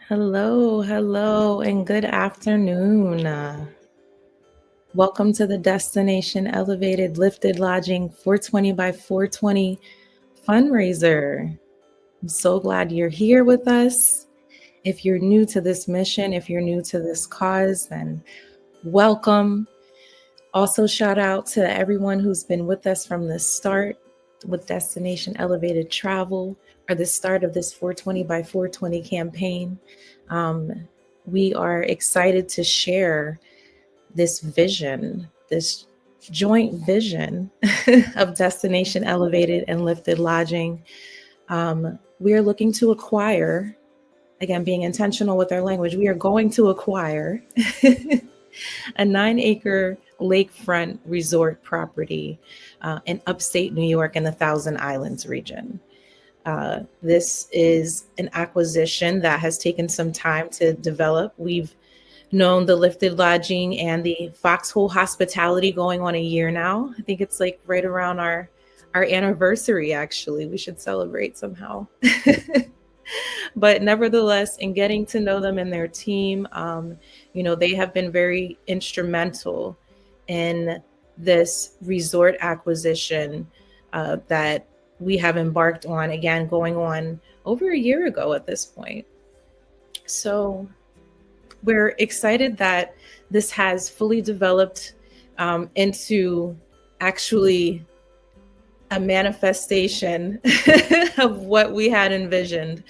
Hello, and good afternoon. Welcome to the Destination Elevated Lifted Lodging 420 by 420 fundraiser. I'm so glad you're here with us. If you're new to this mission, if you're new to this cause, then welcome. Also, shout out to everyone who's been with us from the start with Destination Elevated Travel or the start of this 420 by 420 campaign. We are excited to share this vision, this joint vision of Destination Elevated and Lifted Lodging. We are looking to acquire, again, being intentional with our language, we are going to acquire a 9-acre lakefront resort property in upstate New York in the Thousand Islands region. This is an acquisition that has taken some time to develop. We've known the Lifted Lodging and the Foxhole Hospitality going on a year now. I think it's like right around our anniversary, actually. We should celebrate somehow. But nevertheless, in getting to know them and their team, they have been very instrumental in this resort acquisition that we have embarked on, again, going on over a year ago at this point. So we're excited that this has fully developed into actually a manifestation of what we had envisioned.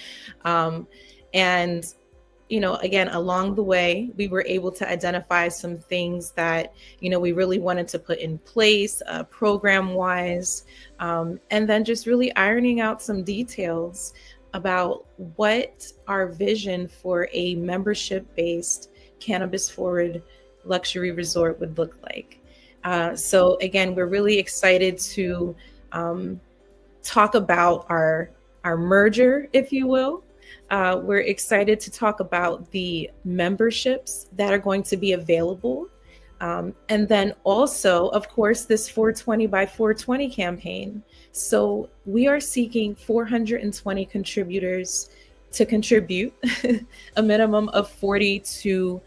Again, along the way, we were able to identify some things that, we really wanted to put in place program-wise, and then just really ironing out some details about what our vision for a membership-based cannabis-forward luxury resort would look like. So again, we're really excited to talk about our merger, if you will. We're excited to talk about the memberships that are going to be available. And then also, of course, this 420 by 420 campaign. So we are seeking 420 contributors to contribute a minimum of $42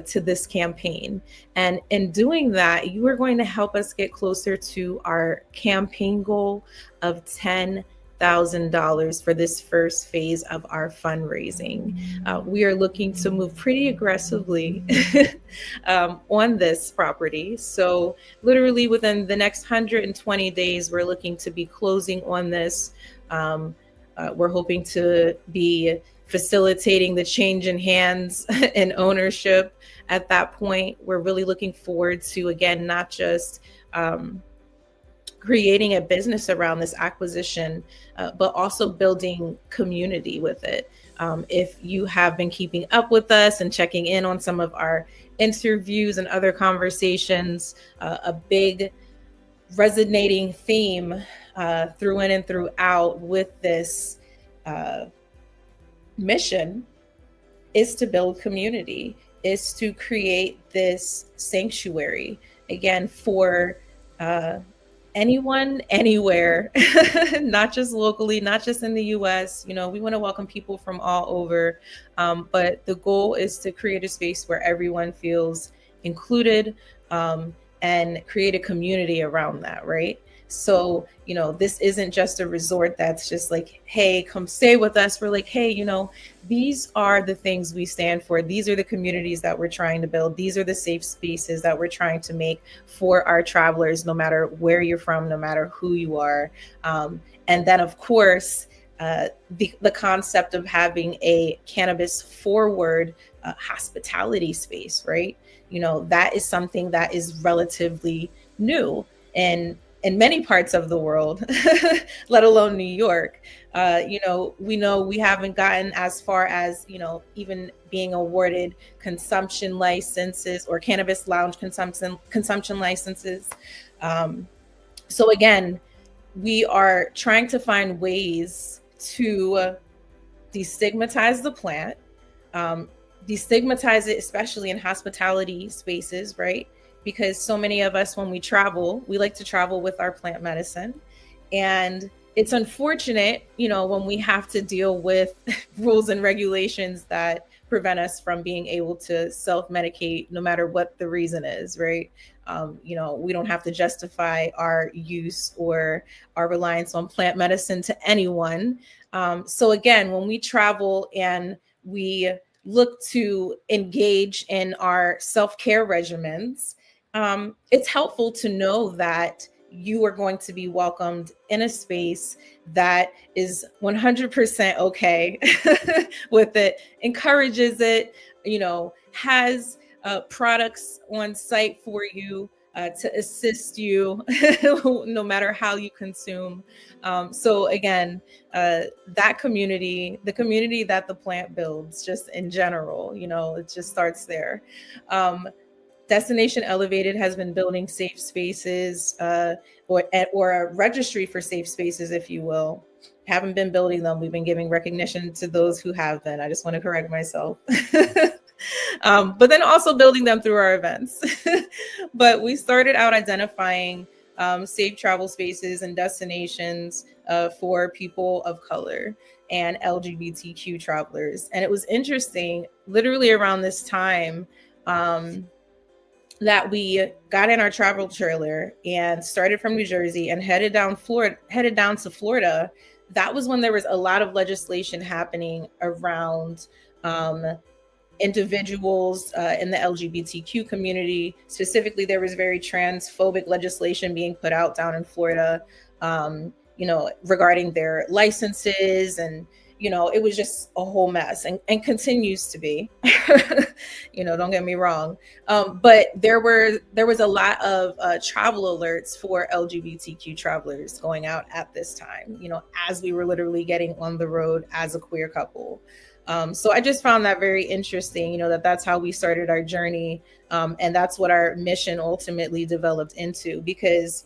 to this campaign. And in doing that, you are going to help us get closer to our campaign goal of $10,000 for this first phase of our fundraising. We are looking to move pretty aggressively on this property. So literally within the next 120 days, we're looking to be closing on this. We're hoping to be facilitating the change in hands and ownership at that point. We're really looking forward to, again, not just creating a business around this acquisition, but also building community with it. If you have been keeping up with us and checking in on some of our interviews and other conversations, a big resonating theme through in and throughout with this mission is to build community, is to create this sanctuary, again, for anyone, anywhere, not just locally, not just in the US. We want to welcome people from all over, but the goal is to create a space where everyone feels included and create a community around that, right? So, this isn't just a resort that's just like, hey, come stay with us. We're like, hey, these are the things we stand for. These are the communities that we're trying to build. These are the safe spaces that we're trying to make for our travelers, no matter where you're from, no matter who you are. And then, of course, the concept of having a cannabis forward hospitality space, right? That is something that is relatively new and in many parts of the world, let alone New York. We know we haven't gotten as far as, even being awarded consumption licenses or cannabis lounge consumption licenses. So again, we are trying to find ways to destigmatize the plant, destigmatize it, especially in hospitality spaces, right? Because so many of us, when we travel, we like to travel with our plant medicine. And it's unfortunate, when we have to deal with rules and regulations that prevent us from being able to self-medicate no matter what the reason is, right? We don't have to justify our use or our reliance on plant medicine to anyone. So again, when we travel and we look to engage in our self-care regimens, it's helpful to know that you are going to be welcomed in a space that is 100% okay with it, encourages it, has products on site for you to assist you no matter how you consume. So again, that community, the community that the plant builds, just in general, it just starts there. Destination Elevated has been building safe spaces, or a registry for safe spaces, if you will. Haven't been building them. We've been giving recognition to those who have been. I just want to correct myself. But then also building them through our events. But we started out identifying safe travel spaces and destinations for people of color and LGBTQ travelers. And it was interesting, literally around this time, that we got in our travel trailer and started from New Jersey and headed down to Florida. That was when there was a lot of legislation happening around individuals in the LGBTQ community. Specifically, there was very transphobic legislation being put out down in Florida, regarding their licenses, and it was just a whole mess, and continues to be. Don't get me wrong, but there was a lot of travel alerts for LGBTQ travelers going out at this time, as we were literally getting on the road as a queer couple. So I just found that very interesting, that's how we started our journey, and that's what our mission ultimately developed into, because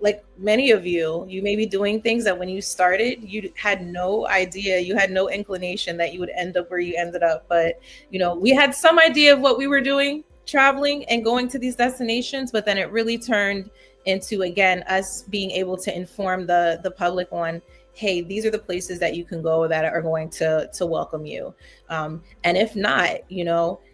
like many of you may be doing things that when you started, you had no idea, you had no inclination that you would end up where you ended up. But, we had some idea of what we were doing, traveling and going to these destinations, but then it really turned into, again, us being able to inform the public on, hey, these are the places that you can go that are going to welcome you. And if not,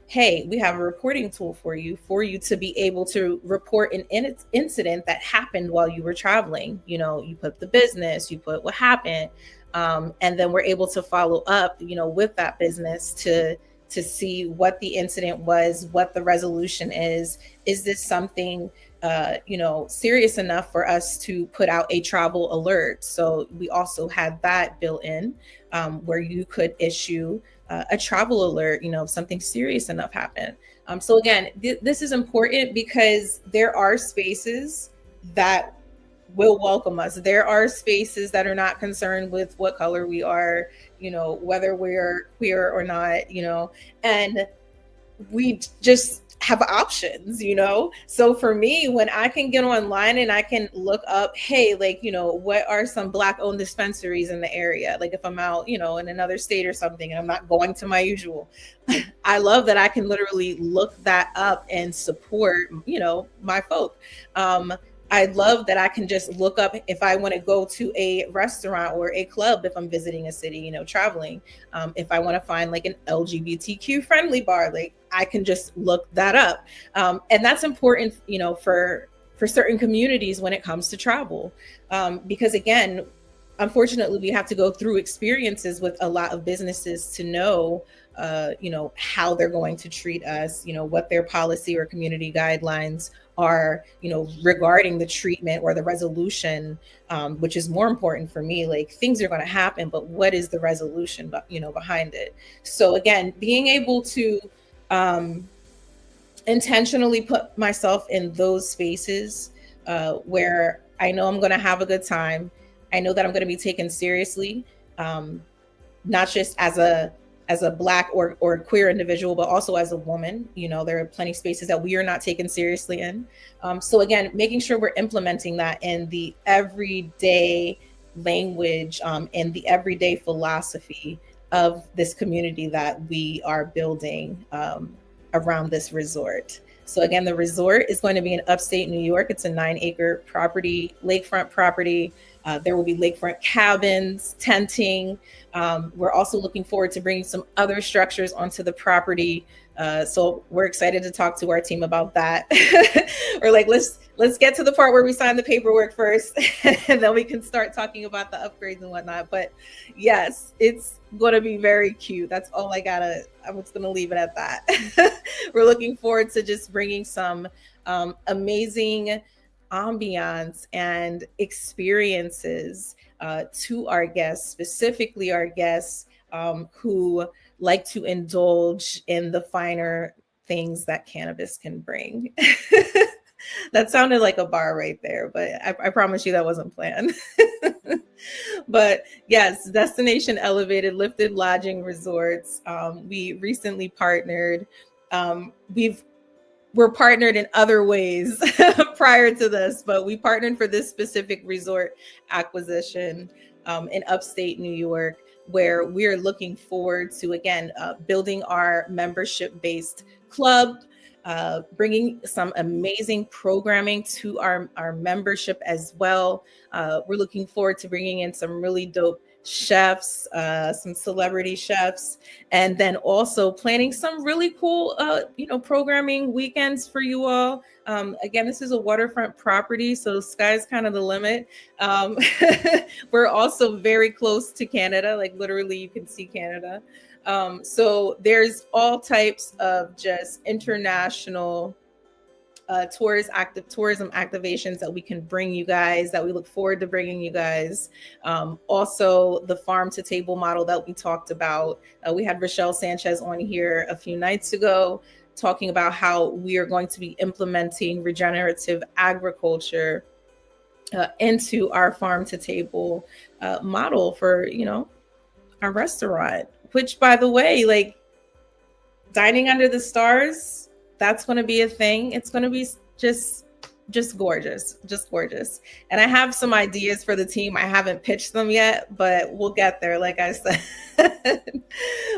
hey, we have a reporting tool for you to be able to report an incident that happened while you were traveling. You put the business, you put what happened, and then we're able to follow up, with that business to see what the incident was, what the resolution is. Is this something, serious enough for us to put out a travel alert? So we also had that built in, where you could issue a travel alert, if something serious enough happened. So again, this is important because there are spaces that will welcome us. There are spaces that are not concerned with what color we are, whether we're queer or not, and we just have options, So for me, when I can get online and I can look up, hey, what are some Black owned dispensaries in the area? Like if I'm out, in another state or something, and I'm not going to my usual, I love that I can literally look that up and support, my folk. I love that I can just look up if I want to go to a restaurant or a club if I'm visiting a city, traveling. If I want to find like an LGBTQ friendly bar, I can just look that up. And that's important, for certain communities when it comes to travel. Because again, unfortunately, we have to go through experiences with a lot of businesses to know, how they're going to treat us, what their policy or community guidelines are, regarding the treatment or the resolution, which is more important for me. Like things are going to happen, but what is the resolution, behind it? So again, being able to intentionally put myself in those spaces where I know I'm going to have a good time. I know that I'm going to be taken seriously, not just as a Black or queer individual, but also as a woman. There are plenty of spaces that we are not taken seriously in. So again, making sure we're implementing that in the everyday language, and the everyday philosophy of this community that we are building around this resort. So again, the resort is going to be in upstate New York. It's a 9-acre property, lakefront property. There will be lakefront cabins, tenting. We're also looking forward to bringing some other structures onto the property. So we're excited to talk to our team about that. We're like, let's get to the part where we sign the paperwork first, and then we can start talking about the upgrades and whatnot. But yes, it's going to be very cute. That's all I'm just going to leave it at that. We're looking forward to just bringing some amazing ambiance and experiences to our guests, specifically our guests who like to indulge in the finer things that cannabis can bring. That sounded like a bar right there, but I promise you that wasn't planned. But yes, Destination Elevated Lifted Lodging Resorts. We recently partnered. We're partnered in other ways prior to this, but we partnered for this specific resort acquisition in upstate New York, where we're looking forward to, again, building our membership-based club, bringing some amazing programming to our membership as well. We're looking forward to bringing in some really dope chefs, some celebrity chefs, and then also planning some really cool, programming weekends for you all. Again, this is a waterfront property, so the sky's kind of the limit. We're also very close to Canada, like literally you can see Canada. So there's all types of just international tourism activations that we can bring you guys, that we look forward to bringing you guys. Also, the farm to table model that we talked about. We had Rochelle Sanchez on here a few nights ago talking about how we are going to be implementing regenerative agriculture into our farm to table model for, our restaurant, which, by the way, like dining under the stars, that's going to be a thing. It's going to be just gorgeous, just gorgeous. And I have some ideas for the team. I haven't pitched them yet, but we'll get there, like I said.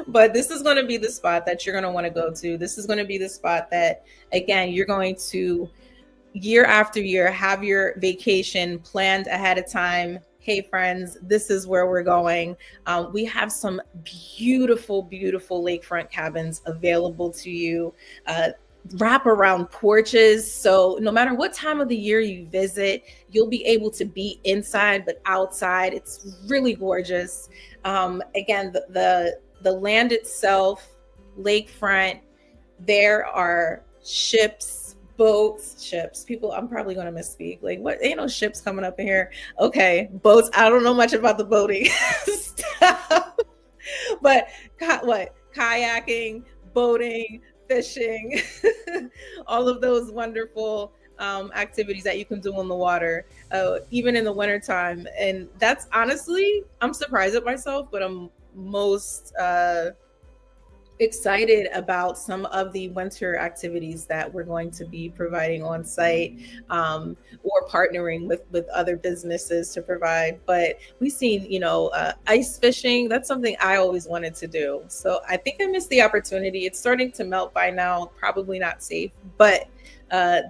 But this is going to be the spot that you're going to want to go to. This is going to be the spot that, again, you're going to, year after year, have your vacation planned ahead of time. Hey, friends, this is where we're going. We have some beautiful, beautiful lakefront cabins available to you. Wrap around porches. So no matter what time of the year you visit, you'll be able to be inside, but outside. It's really gorgeous. Again, the land itself, lakefront, there are ships, boats, ships. People, I'm probably going to misspeak. Like, what? Ain't no ships coming up in here. Okay, boats. I don't know much about the boating stuff, but what? Kayaking, boating, fishing, all of those wonderful activities that you can do on the water, even in the wintertime. And that's honestly, I'm surprised at myself, but I'm most excited about some of the winter activities that we're going to be providing on site, or partnering with other businesses to provide. But we've seen, ice fishing. That's something I always wanted to do. So I think I missed the opportunity. It's starting to melt by now, probably not safe, but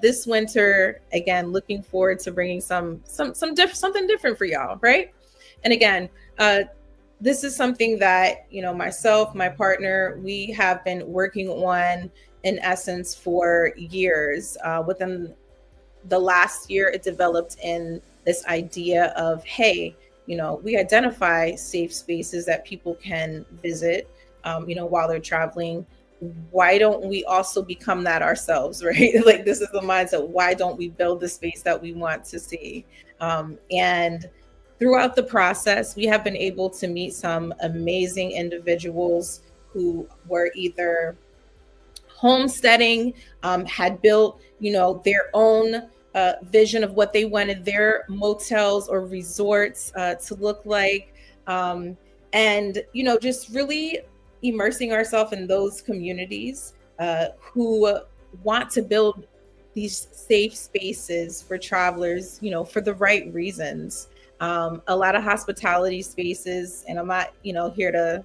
this winter, again, looking forward to bringing something different for y'all, right? And again, this is something that, myself, my partner, we have been working on in essence for years. Within the last year, it developed in this idea of, hey, we identify safe spaces that people can visit, while they're traveling. Why don't we also become that ourselves, right? Like, this is the mindset. Why don't we build the space that we want to see? And throughout the process, we have been able to meet some amazing individuals who were either homesteading, had built, their own vision of what they wanted their motels or resorts to look like. And, just really immersing ourselves in those communities who want to build these safe spaces for travelers, for the right reasons. A lot of hospitality spaces, and I'm not, here to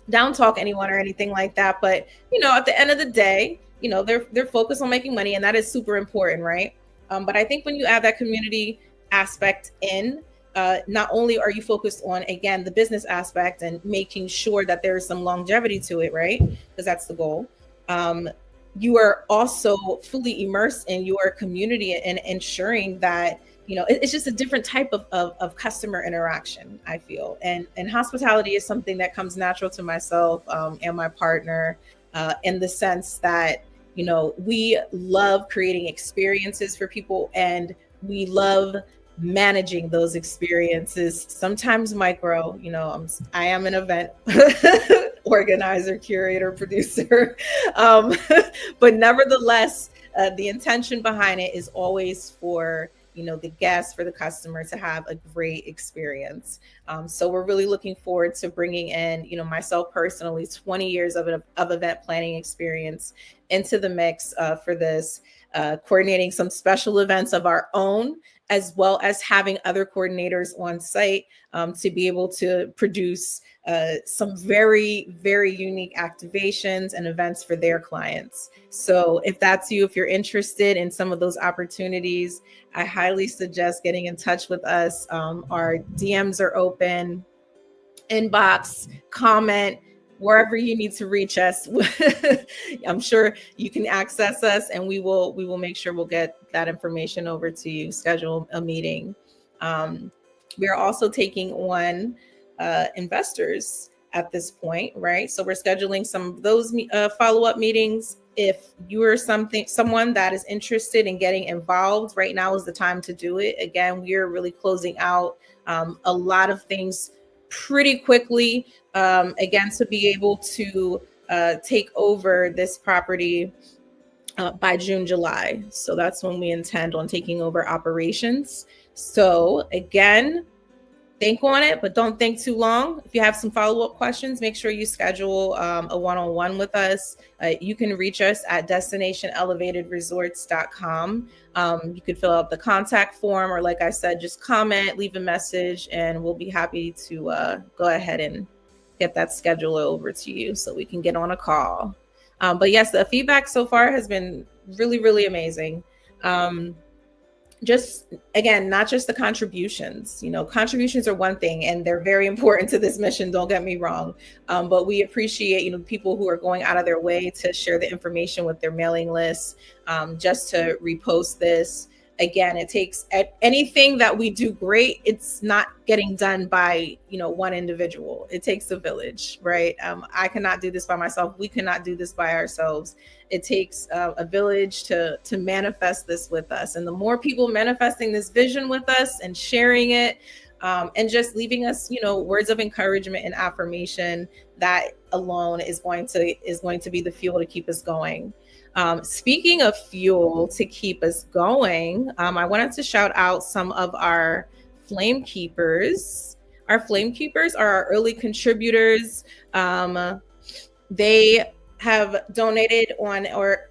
down talk anyone or anything like that, but at the end of the day, they're focused on making money, and that is super important, right? But I think when you add that community aspect in, not only are you focused on, again, the business aspect and making sure that there's some longevity to it, right? Because that's the goal. You are also fully immersed in your community and ensuring that, it's just a different type of customer interaction, I feel. And hospitality is something that comes natural to myself and my partner, in the sense that, we love creating experiences for people, and we love managing those experiences, sometimes micro. I am an event organizer, curator, producer, but nevertheless, the intention behind it is always for the guest, for the customer to have a great experience. So we're really looking forward to bringing in, myself personally, 20 years of event planning experience into the mix for this, coordinating some special events of our own, as well as having other coordinators on site to be able to produce some very, very unique activations and events for their clients. So if that's you, if you're interested in some of those opportunities, I highly suggest getting in touch with us. Our DMs are open, inbox, comment, wherever you need to reach us. I'm sure you can access us, and we will make sure we'll get that information over to you, schedule a meeting. We are also taking on investors at this point, right? So we're scheduling some of those follow-up meetings. If you are someone that is interested in getting involved, right now is the time to do it. Again, we are really closing out a lot of things pretty quickly, again, to be able to take over this property by June, July. So that's when we intend on taking over operations. So again, think on it, but don't think too long. If you have some follow-up questions, make sure you schedule a one-on-one with us. You can reach us at destinationelevatedresorts.com. You could fill out the contact form, or like I said, just comment, leave a message, and we'll be happy to go ahead and get that schedule over to you so we can get on a call. But yes, the feedback so far has been really, really amazing. Just, again, not just the contributions. Contributions are one thing, and they're very important to this mission, don't get me wrong. But we appreciate, people who are going out of their way to share the information with their mailing lists, just to repost this. Again, it takes anything that we do great. It's not getting done by, one individual. It takes a village, right? I cannot do this by myself. We cannot do this by ourselves. It takes a village to manifest this with us. And the more people manifesting this vision with us and sharing it, and just leaving us, words of encouragement and affirmation, that alone is going to be the fuel to keep us going. Speaking of fuel to keep us going, I wanted to shout out some of our flame keepers. Our flame keepers are our early contributors. They have donated on or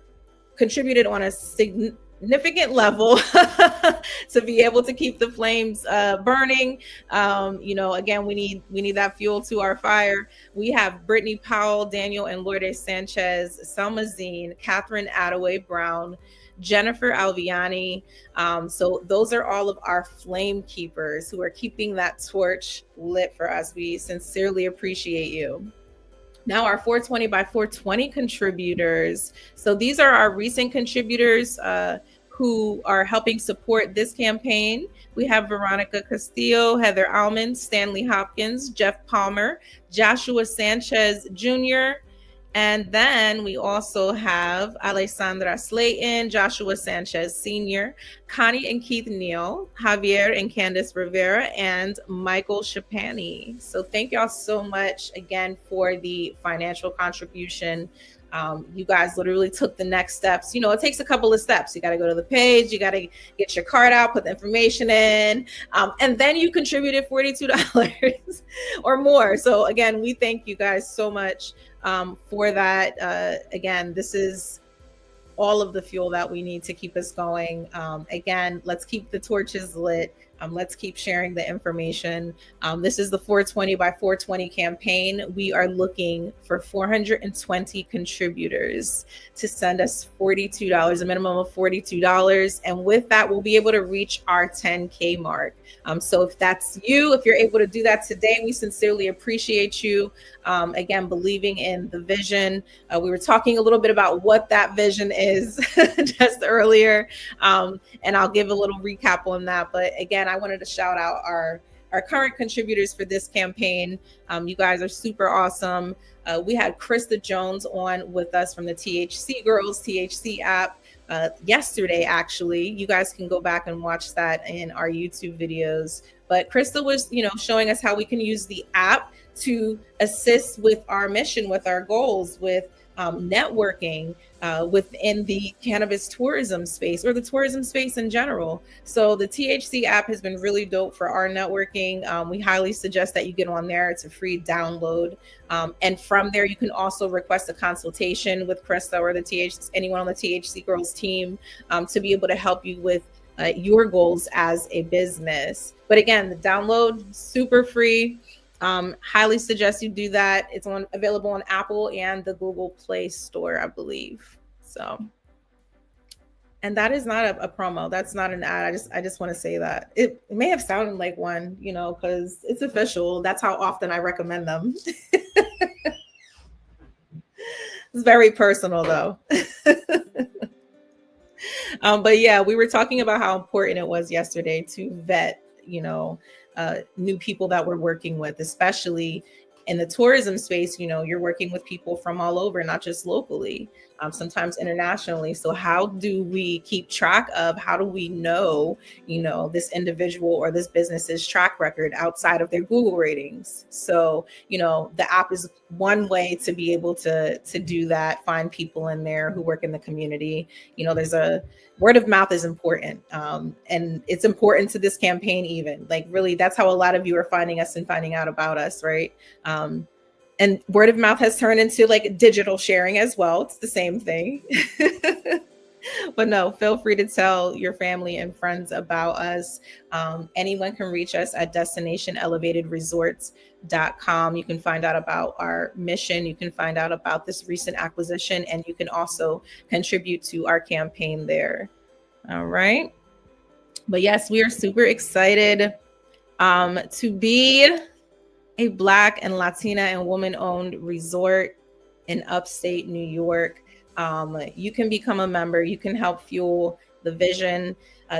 contributed on a significant level to be able to keep the flames burning. Again, we need that fuel to our fire. We have Brittany Powell, Daniel and Lourdes Sanchez, Selma Zine, Catherine Attaway Brown, Jennifer Alviani. So those are all of our flame keepers who are keeping that torch lit for us. We sincerely appreciate you. Now our 420 by 420 contributors. So these are our recent contributors who are helping support this campaign. We have Veronica Castillo, Heather Almond, Stanley Hopkins, Jeff Palmer, Joshua Sanchez Jr., and then we also have Alessandra Slayton, Joshua Sanchez Sr., Connie and Keith Neal, Javier and Candice Rivera, and Michael Shapani. So thank y'all so much again for the financial contribution. You guys literally took the next steps. It takes a couple of steps. You got to go to the page. You got to get your card out, put the information in, and then you contributed $42 or more. So again, we thank you guys so much for that. Again, this is all of the fuel that we need to keep us going. Again, let's keep the torches lit. Let's keep sharing the information. This is the 420 by 420 campaign. We are looking for 420 contributors to send us $42, a minimum of $42. And with that, we'll be able to reach our 10K mark. So if that's you, if you're able to do that today, we sincerely appreciate you. Again, believing in the vision. We were talking a little bit about what that vision is just earlier. And I'll give a little recap on that. But again, I wanted to shout out our current contributors for this campaign. You guys are super awesome. We had Krista Jones on with us from the THC Girls THC app yesterday, actually. You guys can go back and watch that in our YouTube videos. But Krista was, showing us how we can use the app to assist with our mission, with our goals, with networking within the cannabis tourism space or the tourism space in general. So the THC app has been really dope for our networking. We highly suggest that you get on there. It's a free download. And from there, you can also request a consultation with Krista or anyone on the THC Girls team to be able to help you with your goals as a business. But again, the download, super free. Highly suggest you do that. It's available on Apple and the Google Play Store, I believe. So, and that is not a promo. That's not an ad. I just want to say that it may have sounded like one, because it's official. That's how often I recommend them. It's very personal though. But yeah, we were talking about how important it was yesterday to vet, new people that we're working with, especially in the tourism space. You're working with people from all over, not just locally, sometimes internationally. So how do we keep track of, how do we know, this individual or this business's track record outside of their Google ratings? So, the app is one way to be able to do that, find people in there who work in the community. There's a word of mouth is important. And it's important to this campaign, even like really, that's how a lot of you are finding us and finding out about us. Right. And word of mouth has turned into like digital sharing as well. It's the same thing. But no, feel free to tell your family and friends about us. Anyone can reach us at destinationelevatedresorts.com. You can find out about our mission. You can find out about this recent acquisition, and you can also contribute to our campaign there. All right. But yes, we are super excited to be a Black and Latina and woman-owned resort in upstate New York. You can become a member. You can help fuel the vision.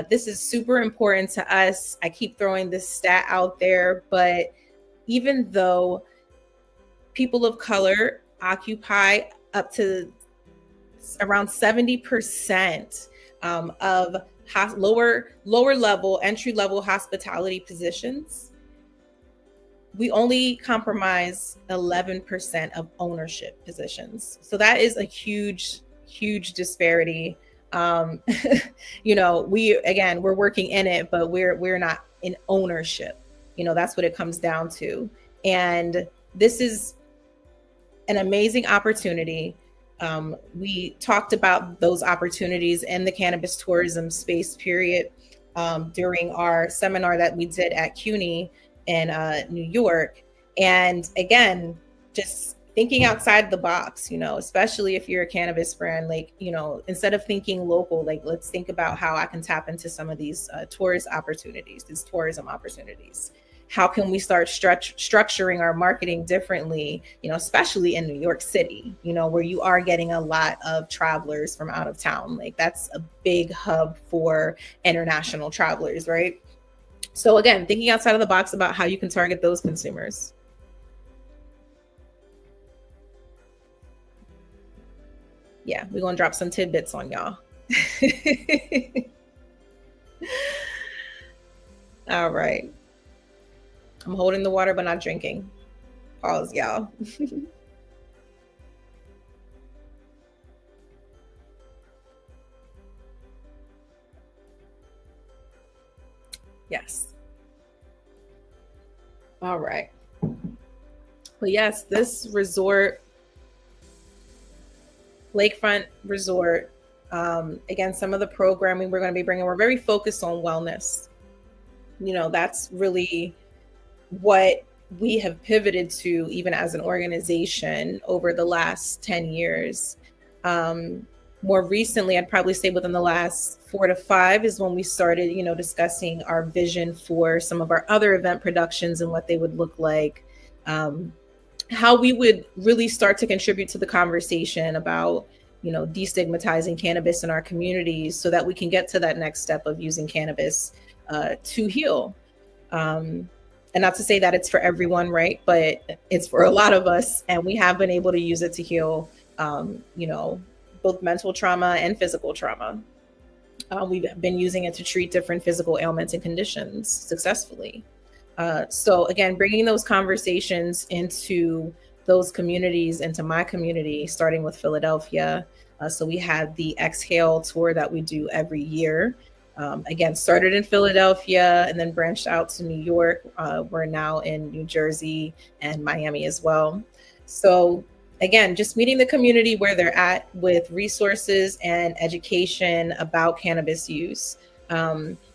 This is super important to us. I keep throwing this stat out there, but even though people of color occupy up to around 70% of lower level, entry level hospitality positions, we only compromise 11% of ownership positions. So that is a huge disparity. We're working in it, but we're not in ownership. That's what it comes down to. And this is an amazing opportunity. We talked about those opportunities in the cannabis tourism space period during our seminar that we did at CUNY in New York. And again, just thinking outside the box, especially if you're a cannabis brand, instead of thinking local, let's think about how I can tap into some of these tourism opportunities. How can we start structuring our marketing differently, especially in New York City, where you are getting a lot of travelers from out of town. That's a big hub for international travelers, right? So again, thinking outside of the box about how you can target those consumers. Yeah, we're going to drop some tidbits on y'all. All right. I'm holding the water, but not drinking. Pause, y'all. Yes. All right. But yes, this resort, Lakefront Resort, again, some of the programming we're going to be bringing, we're very focused on wellness. That's really what we have pivoted to, even as an organization, over the last 10 years. More recently, I'd probably say within the last 4 to 5 is when we started, discussing our vision for some of our other event productions and what they would look like, how we would really start to contribute to the conversation about, destigmatizing cannabis in our communities so that we can get to that next step of using cannabis to heal. And not to say that it's for everyone, right? But it's for a lot of us, and we have been able to use it to heal, both mental trauma and physical trauma. We've been using it to treat different physical ailments and conditions successfully. So again, bringing those conversations into those communities, into my community, starting with Philadelphia. So we had the Exhale tour that we do every year. Again, started in Philadelphia and then branched out to New York. We're now in New Jersey and Miami as well. So again, just meeting the community where they're at with resources and education about cannabis use.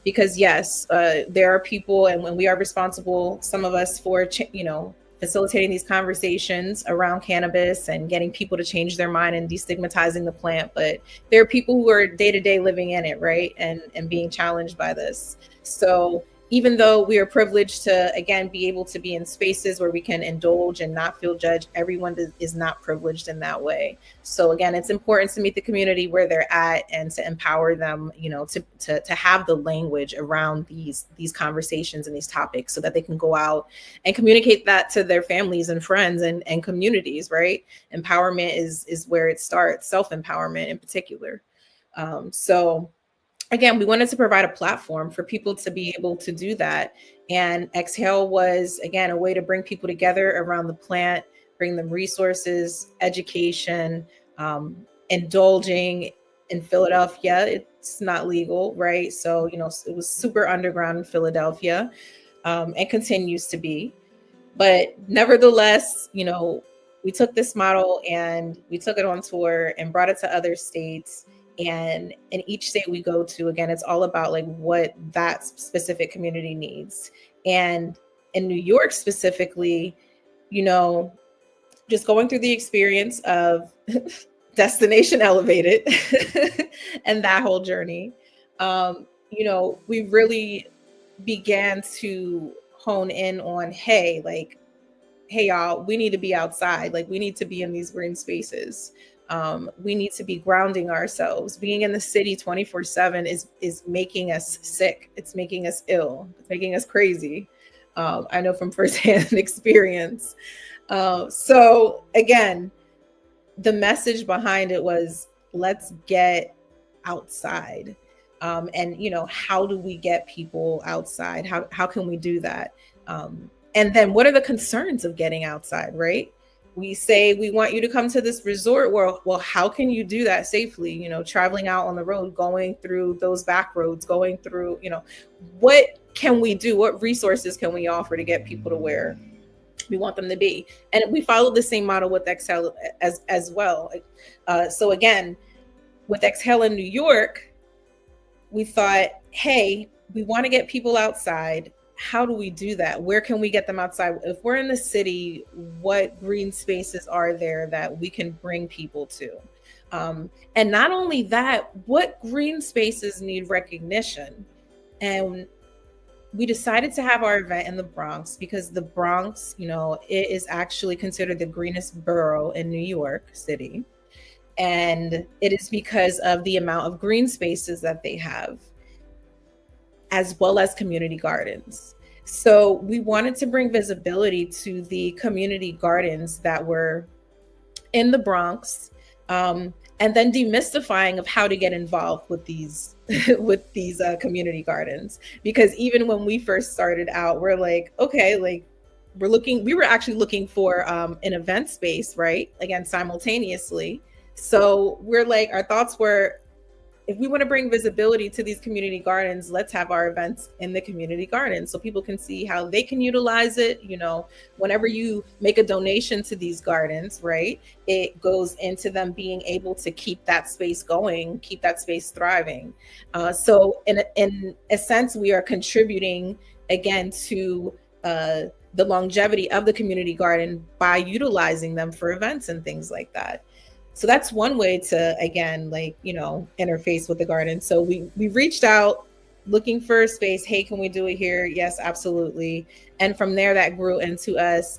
Because yes, there are people, and when we are responsible, some of us, for facilitating these conversations around cannabis and getting people to change their mind and destigmatizing the plant. But there are people who are day-to-day living in it, right? And being challenged by this. So even though we are privileged to, again, be able to be in spaces where we can indulge and not feel judged, everyone is not privileged in that way. So again, it's important to meet the community where they're at and to empower them, to have the language around these conversations and these topics so that they can go out and communicate that to their families and friends and communities, right? Empowerment is where it starts, self-empowerment in particular. So again, we wanted to provide a platform for people to be able to do that. And Exhale was, again, a way to bring people together around the plant, bring them resources, education, indulging. In Philadelphia, it's not legal, right? So, it was super underground in Philadelphia, and continues to be. But nevertheless, we took this model and we took it on tour and brought it to other states. And in each state we go to, again, it's all about like what that specific community needs. And in New York specifically, just going through the experience of Destination Elevated and that whole journey, we really began to hone in on, hey, y'all, we need to be outside. Like, we need to be in these green spaces. We need to be grounding ourselves. Being in the city 24/7 is making us sick. It's making us ill. It's making us crazy. I know from firsthand experience. So again, the message behind it was, let's get outside. And how do we get people outside? How can we do that? And then what are the concerns of getting outside, right? We say we want you to come to this resort. Well, how can you do that safely? Traveling out on the road, going through those back roads, going through, what can we do? What resources can we offer to get people to where we want them to be? And we followed the same model with Exhale as well. So again, with Exhale in New York, we thought, hey, we want to get people outside. How do we do that? Where can we get them outside? If we're in the city, what green spaces are there that we can bring people to? And not only that, what green spaces need recognition? And we decided to have our event in the Bronx because the Bronx, it is actually considered the greenest borough in New York City. And it is because of the amount of green spaces that they have, as well as community gardens. So we wanted to bring visibility to the community gardens that were in the Bronx, and then demystifying of how to get involved with these community gardens. Because even when we first started out, we're like, okay, we were actually looking for an event space, right? Again, simultaneously. So we're like, our thoughts were, if we want to bring visibility to these community gardens, let's have our events in the community gardens so people can see how they can utilize it. Whenever you make a donation to these gardens, right, it goes into them being able to keep that space going, keep that space thriving. So in a sense, we are contributing again, to the longevity of the community garden by utilizing them for events and things like that. So that's one way to, again, like, interface with the garden. So we reached out looking for a space. Hey, can we do it here? Yes, absolutely. And from there, that grew into us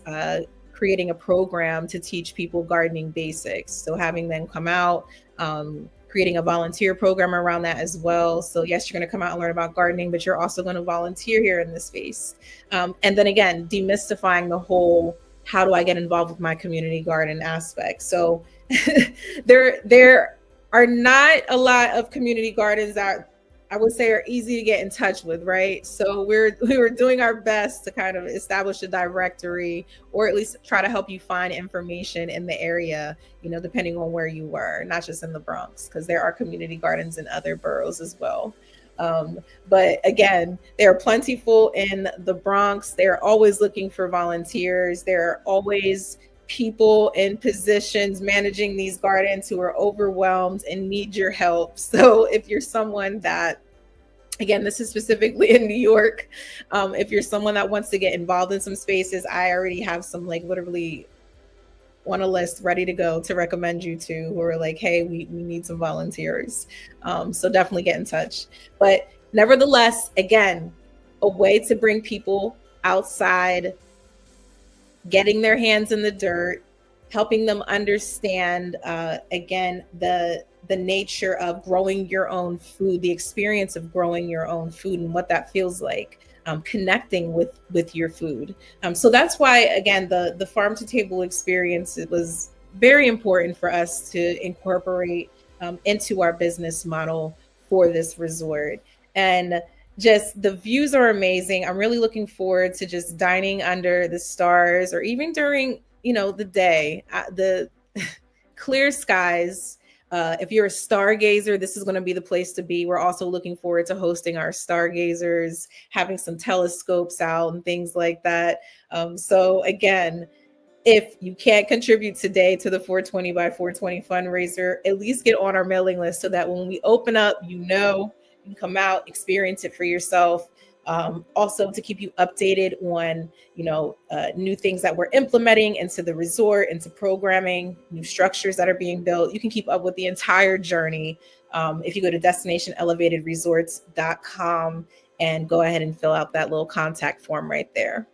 creating a program to teach people gardening basics. So having them come out, creating a volunteer program around that as well. So yes, you're going to come out and learn about gardening, but you're also going to volunteer here in this space. And then again, demystifying the whole, how do I get involved with my community garden aspect? So there are not a lot of community gardens that I would say are easy to get in touch with, right? So we were doing our best to kind of establish a directory, or at least try to help you find information in the area, depending on where you were, not just in the Bronx, because there are community gardens in other boroughs as well. But again, they're plentiful in the Bronx. They're always looking for volunteers. There are always people in positions managing these gardens who are overwhelmed and need your help. So if you're someone that, again, this is specifically in New York, if you're someone that wants to get involved in some spaces, I already have some literally on a list ready to go to recommend you to, who are like, hey, we need some volunteers. So definitely get in touch. But nevertheless, again, a way to bring people outside, getting their hands in the dirt, helping them understand, again, the nature of growing your own food, the experience of growing your own food and what that feels like, connecting with your food. So that's why, again, the farm to table experience, it was very important for us to incorporate into our business model for this resort. And just the views are amazing. I'm really looking forward to just dining under the stars, or even during, the day, the clear skies. If you're a stargazer, this is going to be the place to be. We're also looking forward to hosting our stargazers, having some telescopes out and things like that. So again, if you can't contribute today to the 420 by 420 fundraiser, at least get on our mailing list so that when we open up, you can come out, experience it for yourself. Also to keep you updated on, new things that we're implementing into the resort, into programming, new structures that are being built. You can keep up with the entire journey if you go to destinationelevatedresorts.com and go ahead and fill out that little contact form right there.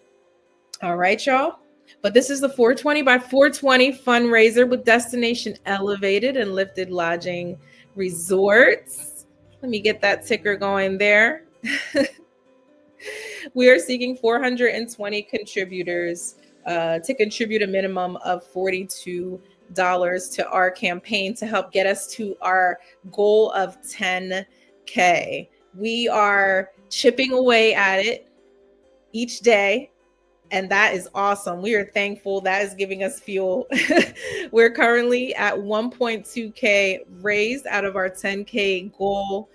All right, y'all. But this is the 420 by 420 fundraiser with Destination Elevated and Lifted Lodging Resorts. Let me get that ticker going there. We are seeking 420 contributors to contribute a minimum of $42 to our campaign to help get us to our goal of 10K. We are chipping away at it each day, and that is awesome. We are thankful. That is giving us fuel. We're currently at 1.2K raised out of our 10K goal.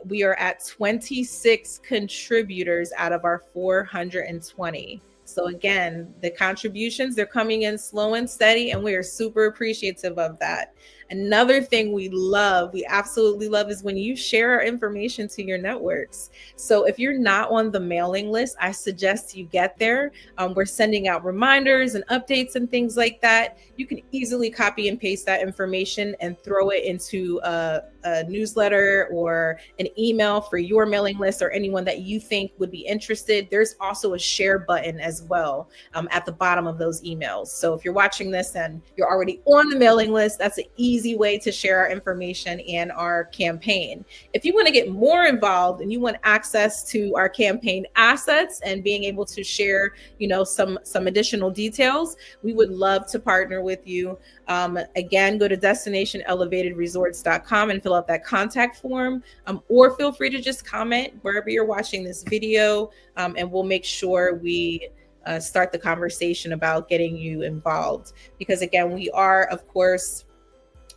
We are at 26 contributors out of our 420. So again, the contributions, they're coming in slow and steady, and we are super appreciative of that. Another thing we absolutely love, is when you share our information to your networks. So if you're not on the mailing list, I suggest you get there. We're sending out reminders and updates and things like that. You can easily copy and paste that information and throw it into a newsletter or an email for your mailing list or anyone that you think would be interested. There's also a share button as well at the bottom of those emails. So if you're watching this and you're already on the mailing list, that's an easy way to share our information and our campaign. If you want to get more involved and you want access to our campaign assets and being able to share, some additional details, we would love to partner with you. Again, go to destinationelevatedresorts.com and fill out that contact form, or feel free to just comment wherever you're watching this video, and we'll make sure we start the conversation about getting you involved. Because again, we are, of course,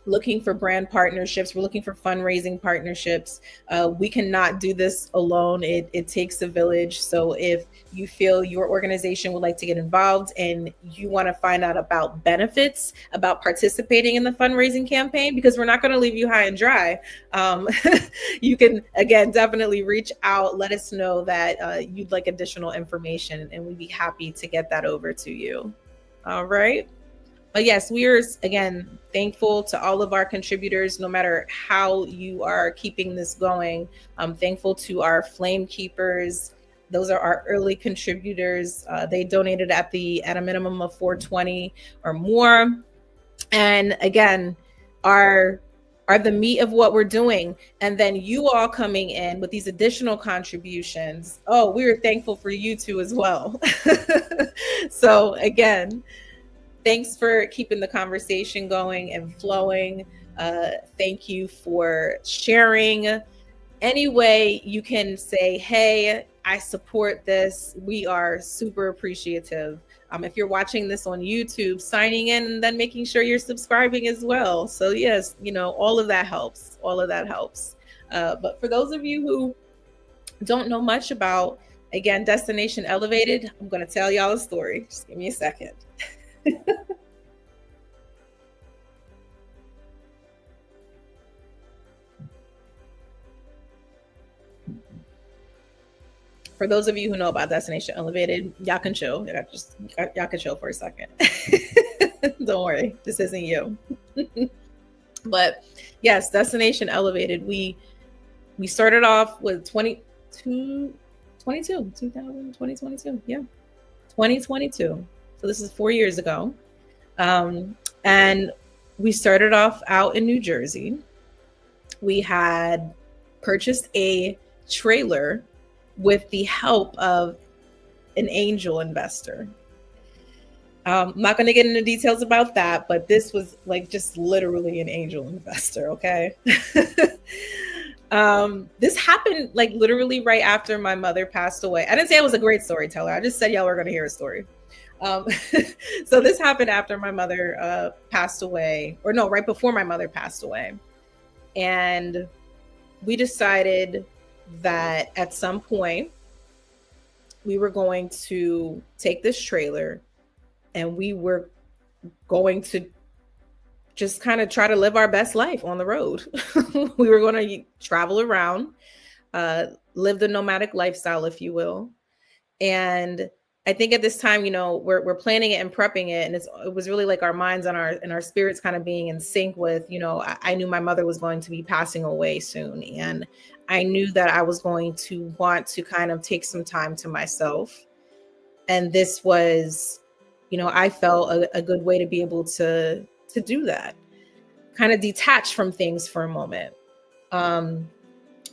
looking for brand partnerships. We're looking for fundraising partnerships. We cannot do this alone. It takes a village. So if you feel your organization would like to get involved and you want to find out about benefits about participating in the fundraising campaign, because we're not going to leave you high and dry, you can, again, definitely reach out. Let us know that you'd like additional information, and we'd be happy to get that over to you. All right. But yes, we are, again, thankful to all of our contributors, no matter how you are keeping this going. I'm thankful to our flame keepers. Those are our early contributors. They donated at a minimum of $4.20 or more. And again, are the meat of what we're doing. And then you all coming in with these additional contributions. Oh, we are thankful for you too as well. So again, thanks for keeping the conversation going and flowing. Thank you for sharing. Any way you can say, hey, I support this. We are super appreciative. If you're watching this on YouTube, signing in and then making sure you're subscribing as well. So yes, all of that helps. All of that helps. But for those of you who don't know much about, again, Destination Elevated, I'm going to tell y'all a story. Just give me a second. For those of you who know about Destination Elevated, y'all can chill. Y'all can chill for a second. Don't worry, this isn't you. But yes, Destination Elevated. We started off with 2022. Yeah, 2022. So this is 4 years ago. And we started off out in New Jersey. We had purchased a trailer with the help of an angel investor. I'm not going to get into details about that, but this was like just literally an angel investor, okay? This happened like literally right after my mother passed away. I didn't say I was a great storyteller. I just said y'all were going to hear a story. So this happened after my mother passed away, or no, right before my mother passed away. And we decided that at some point we were going to take this trailer and we were going to just kind of try to live our best life on the road. We were going to travel around, live the nomadic lifestyle, if you will. And I think at this time, we're planning it and prepping it. And it was really like our minds and our spirits kind of being in sync with, I knew my mother was going to be passing away soon. And I knew that I was going to want to kind of take some time to myself. And this was, I felt a good way to be able to do that, kind of detach from things for a moment.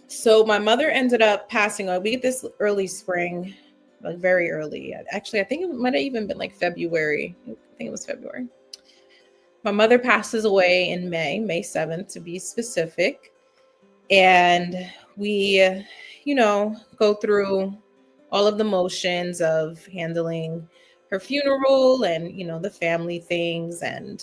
So my mother ended up passing away. We get this early spring, like very early. Actually, I think it might have even been like February. I think it was February. My mother passes away in May 7th to be specific. And we, go through all of the motions of handling her funeral and, the family things. And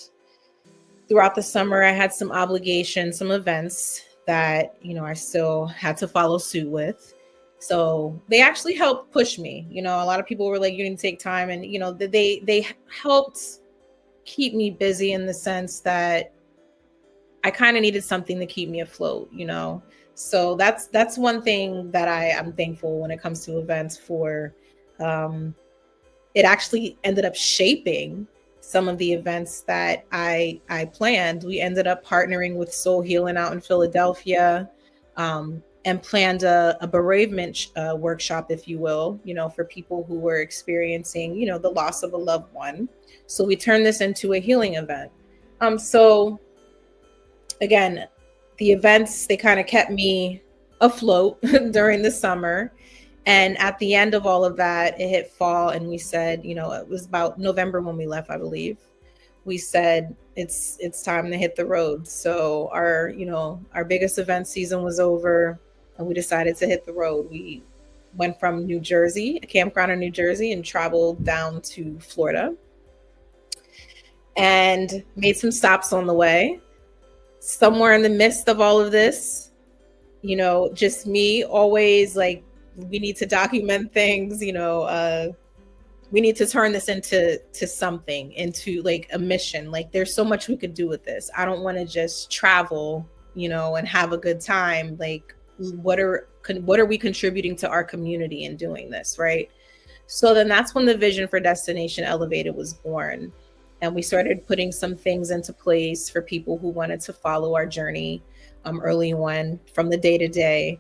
throughout the summer, I had some obligations, some events that, I still had to follow suit with. So they actually helped push me. A lot of people were like, you need to take time. And, they helped keep me busy in the sense that I kind of needed something to keep me afloat, So that's one thing that I'm thankful when it comes to events for. It actually ended up shaping some of the events that I planned. We ended up partnering with Soul Healing out in Philadelphia, and planned a bereavement workshop, if you will, for people who were experiencing, the loss of a loved one. So we turned this into a healing event. So again, the events, they kind of kept me afloat during the summer. And at the end of all of that, it hit fall, and we said, it was about November when we left, I believe. We said it's time to hit the road. So our biggest event season was over, and we decided to hit the road. We went from New Jersey, a campground in New Jersey, and traveled down to Florida and made some stops on the way. somewhere in the midst of all of this, just me always like, we need to document things, we need to turn this into something, into like a mission. Like there's so much we could do with this. I don't want to just travel, and have a good time. Like what are we contributing to our community in doing this, right? So then that's when the vision for Destination Elevated was born. And we started putting some things into place for people who wanted to follow our journey early on from the day to day.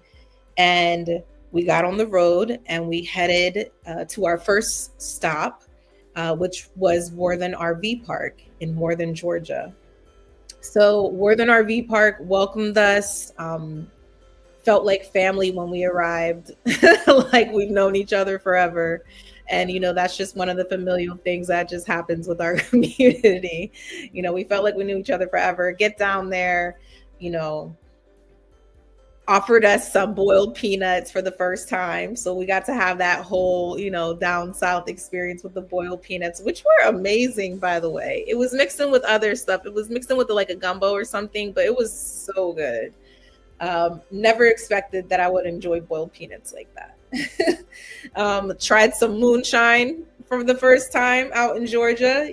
And we got on the road and we headed to our first stop, which was Worthen RV Park in Worthen, Georgia. So Worthen RV Park welcomed us, felt like family when we arrived, like we've known each other forever. And, that's just one of the familial things that just happens with our community. We felt like we knew each other forever. Get down there, offered us some boiled peanuts for the first time. So we got to have that whole, down south experience with the boiled peanuts, which were amazing, by the way. It was mixed in with other stuff. It was mixed in with like a gumbo or something, but it was so good. Never expected that I would enjoy boiled peanuts like that. Tried some moonshine for the first time out in Georgia,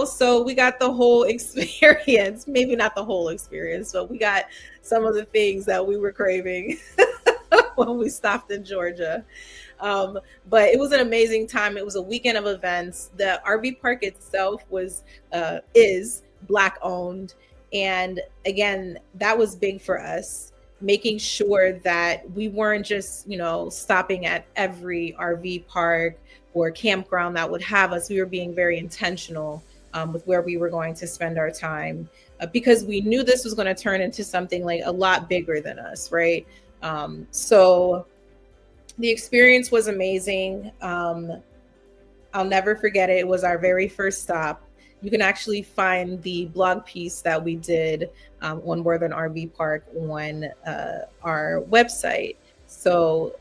so we got the whole experience. Maybe not the whole experience, but we got some of the things that we were craving when we stopped in Georgia. But it was an amazing time. It was a weekend of events. The RV park itself is Black owned. And again, that was big for us, making sure that we weren't just, stopping at every RV park or campground that would have us. We were being very intentional with where we were going to spend our time, because we knew this was going to turn into something like a lot bigger than us, right? So the experience was amazing. I'll never forget it. It was our very first stop. You can actually find the blog piece that we did on Worthen RV Park on our website. So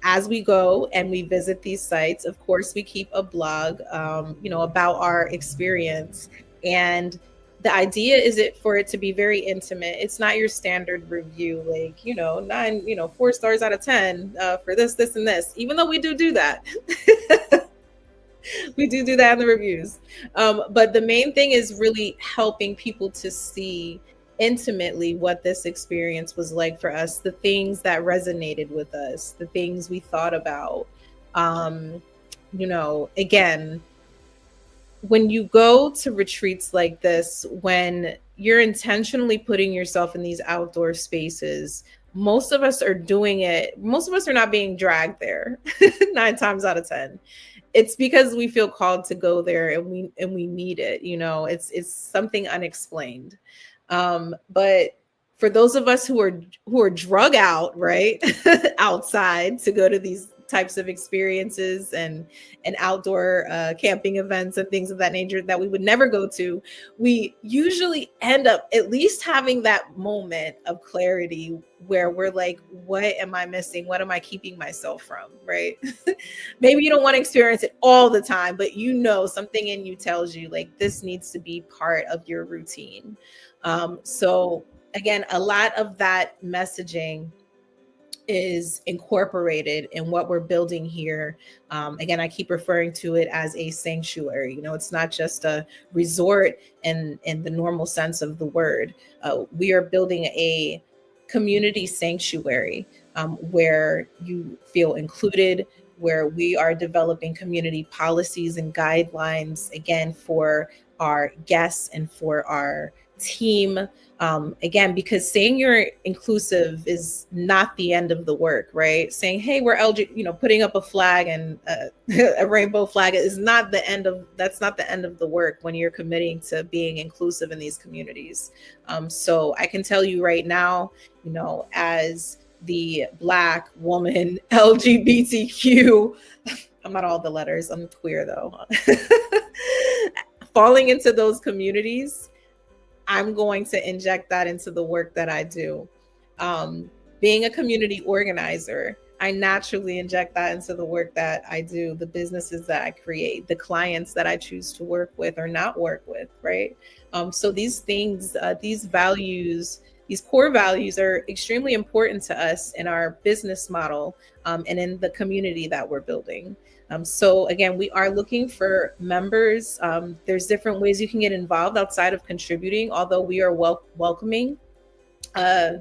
as we go and we visit these sites, of course, we keep a blog, about our experience. And the idea is for it to be very intimate. It's not your standard review, like, 4 stars out of 10 for this, and this, even though we do that. We do that in the reviews. But the main thing is really helping people to see intimately what this experience was like for us, the things that resonated with us, the things we thought about. Again, when you go to retreats like this, when you're intentionally putting yourself in these outdoor spaces, most of us are doing it. Most of us are not being dragged there 9 times out of 10. It's because we feel called to go there and we need it. It's something unexplained. But for those of us who are drug out, right, outside to go to these types of experiences and outdoor camping events and things of that nature that we would never go to, we usually end up at least having that moment of clarity where we're like, what am I missing? What am I keeping myself from, right? Maybe you don't want to experience it all the time, but something in you tells you like this needs to be part of your routine. So again, a lot of that messaging is incorporated in what we're building here. Again, I keep referring to it as a sanctuary. It's not just a resort in the normal sense of the word. We are building a community sanctuary where you feel included, where we are developing community policies and guidelines, again, for our guests and for our team. Again, because saying you're inclusive is not the end of the work, right? Saying, hey, we're LGBT, putting up a flag and a rainbow flag that's not the end of the work when you're committing to being inclusive in these communities. So I can tell you right now, as the Black woman, LGBTQ, I'm not all the letters, I'm queer though, falling into those communities, I'm going to inject that into the work that I do. Being a community organizer, I naturally inject that into the work that I do, the businesses that I create, the clients that I choose to work with or not work with, right? So these things, these values, these core values are extremely important to us in our business model, and in the community that we're building. So again, we are looking for members. There's different ways you can get involved outside of contributing, although we are welcoming uh,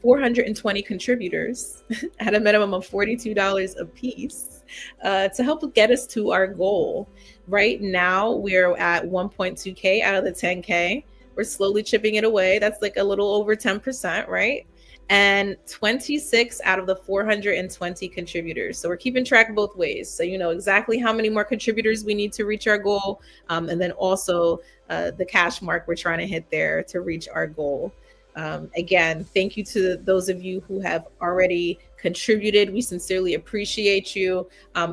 420 contributors at a minimum of $42 a piece, to help get us to our goal. Right now, we're at 1.2K out of the 10K. We're slowly chipping it away. That's like a little over 10%, right? And 26 out of the 420 contributors. So we're keeping track both ways. So you know exactly how many more contributors we need to reach our goal. And then also the cash mark we're trying to hit there to reach our goal. Again, thank you to those of you who have already contributed. We sincerely appreciate you.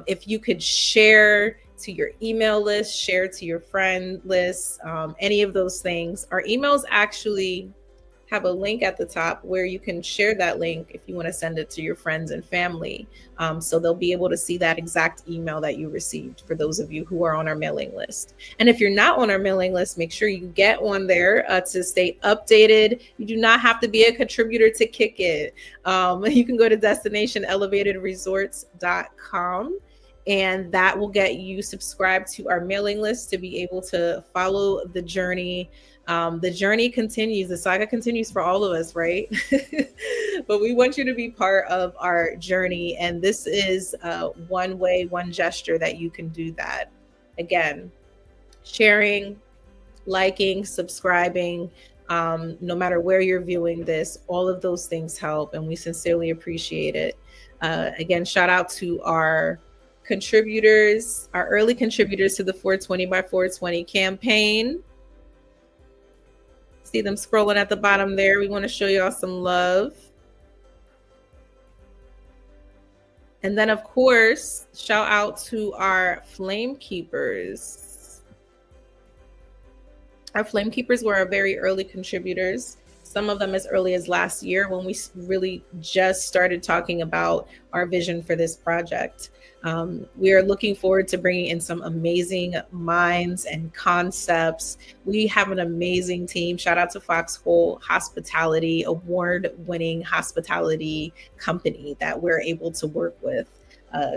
If you could share to your email list, share to your friend list, any of those things. Our emails actually have a link at the top where you can share that link if you want to send it to your friends and family. So they'll be able to see that exact email that you received, for those of you who are on our mailing list. And if you're not on our mailing list, make sure you get one there to stay updated. You do not have to be a contributor to kick it. You can go to destinationelevatedresorts.com. And that will get you subscribed to our mailing list to be able to follow the journey. The journey continues, the saga continues for all of us, right? But we want you to be part of our journey. And this is one way, one gesture that you can do that. Again, sharing, liking, subscribing, no matter where you're viewing this, all of those things help. And we sincerely appreciate it. Again, shout out to our contributors, our early contributors to the 420 by 420 campaign. See them scrolling at the bottom there. We want to show y'all some love. And then, of course, shout out to our flame keepers. Our flame keepers were our very early contributors. Some of them as early as last year, when we really just started talking about our vision for this project. We are looking forward to bringing in some amazing minds and concepts. We have an amazing team. Shout out to Foxhole Hospitality, award-winning hospitality company that we're able to work with.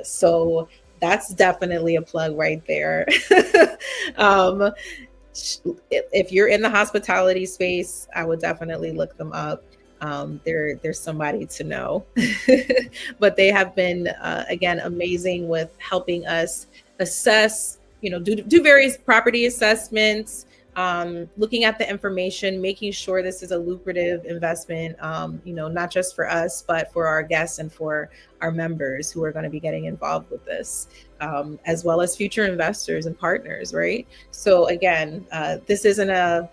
So that's definitely a plug right there. If you're in the hospitality space, I would definitely look them up. There's somebody to know. But they have been again amazing with helping us assess, do various property assessments, looking at the information, making sure this is a lucrative investment, not just for us, but for our guests and for our members who are going to be getting involved with this, as well as future investors and partners, right? So again, this isn't a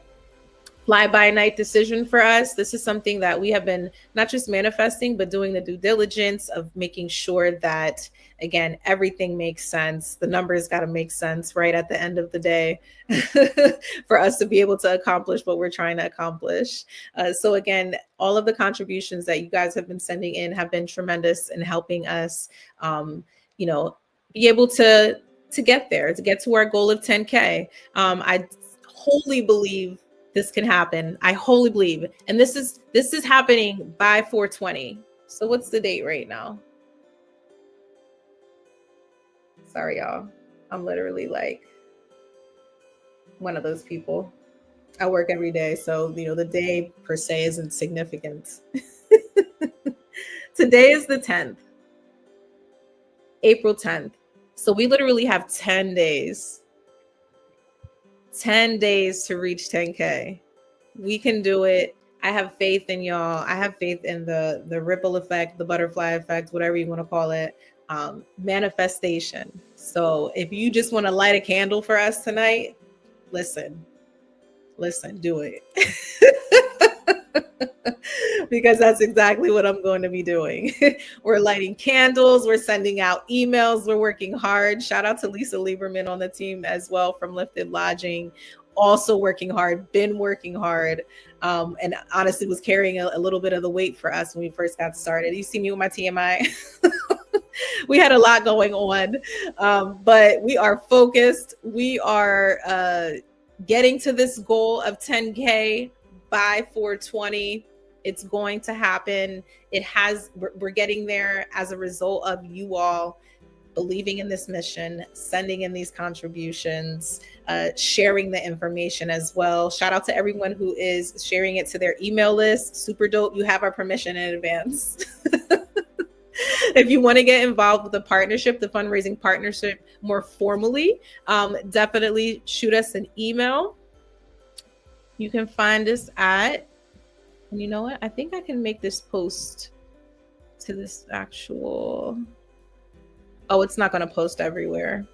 fly-by-night decision for us. This is something that we have been not just manifesting, but doing the due diligence of making sure that, again, everything makes sense. The numbers got to make sense right at the end of the day for us to be able to accomplish what we're trying to accomplish. So again, all of the contributions that you guys have been sending in have been tremendous in helping us, be able to get there, to get to our goal of 10K. I wholly believe this can happen. I wholly believe. And this is happening by 420. So what's the date right now? Sorry, y'all. I'm literally like one of those people. I work every day. So, the day per se isn't significant. Today is the 10th, April 10th. So we literally have 10 days. 10 days to reach 10K. We can do it. I have faith in y'all. I have faith in the ripple effect, the butterfly effect, whatever you want to call it, manifestation. So if you just want to light a candle for us tonight, listen, do it. Because that's exactly what I'm going to be doing. We're lighting candles. We're sending out emails. We're working hard. Shout out to Lisa Lieberman on the team as well from Lifted Lodging. Also working hard, been working hard. And honestly was carrying a little bit of the weight for us when we first got started. You see me with my TMI. We had a lot going on, but we are focused. We are getting to this goal of 10K by 420. It's going to happen. We're getting there as a result of you all believing in this mission, sending in these contributions, sharing the information as well. Shout out to everyone who is sharing it to their email list. Super dope. You have our permission in advance. If you want to get involved with the partnership, the fundraising partnership more formally, definitely shoot us an email. You can find us at, and you know what? I think I can make this post to this actual, oh, it's not going to post everywhere.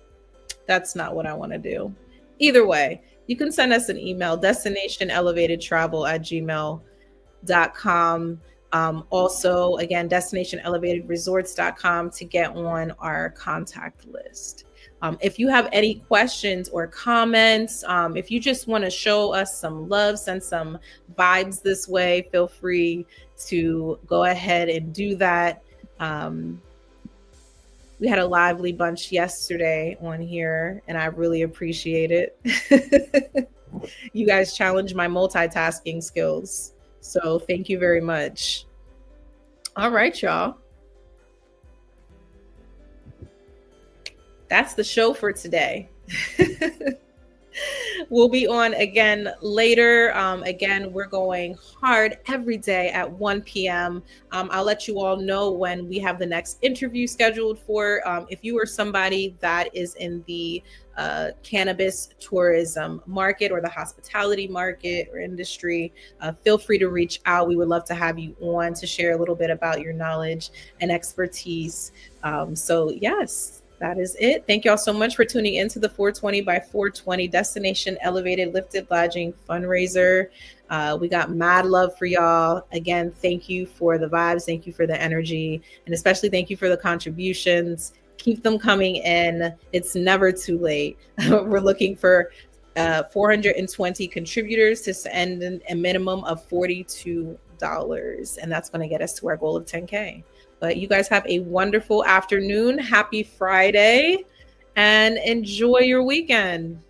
That's not what I want to do. Either way, you can send us an email, destinationelevatedtravel@gmail.com. Also, again, destinationelevatedresorts.com to get on our contact list. If you have any questions or comments, if you just want to show us some love, send some vibes this way, feel free to go ahead and do that. We had a lively bunch yesterday on here, and I really appreciate it. You guys challenged my multitasking skills. So thank you very much. All right, y'all. That's the show for today. We'll be on again later. Again, we're going hard every day at 1 p.m. I'll let you all know when we have the next interview scheduled for. If you are somebody that is in the cannabis tourism market or the hospitality market or industry, feel free to reach out. We would love to have you on to share a little bit about your knowledge and expertise. So yes. That is it. Thank you all so much for tuning into the 420 by 420 Destination Elevated Lifted Lodging Fundraiser. We got mad love for y'all. Again, thank you for the vibes. Thank you for the energy. And especially thank you for the contributions. Keep them coming in. It's never too late. We're looking for 420 contributors to send a minimum of $42. And that's going to get us to our goal of 10K. But you guys have a wonderful afternoon. Happy Friday and enjoy your weekend.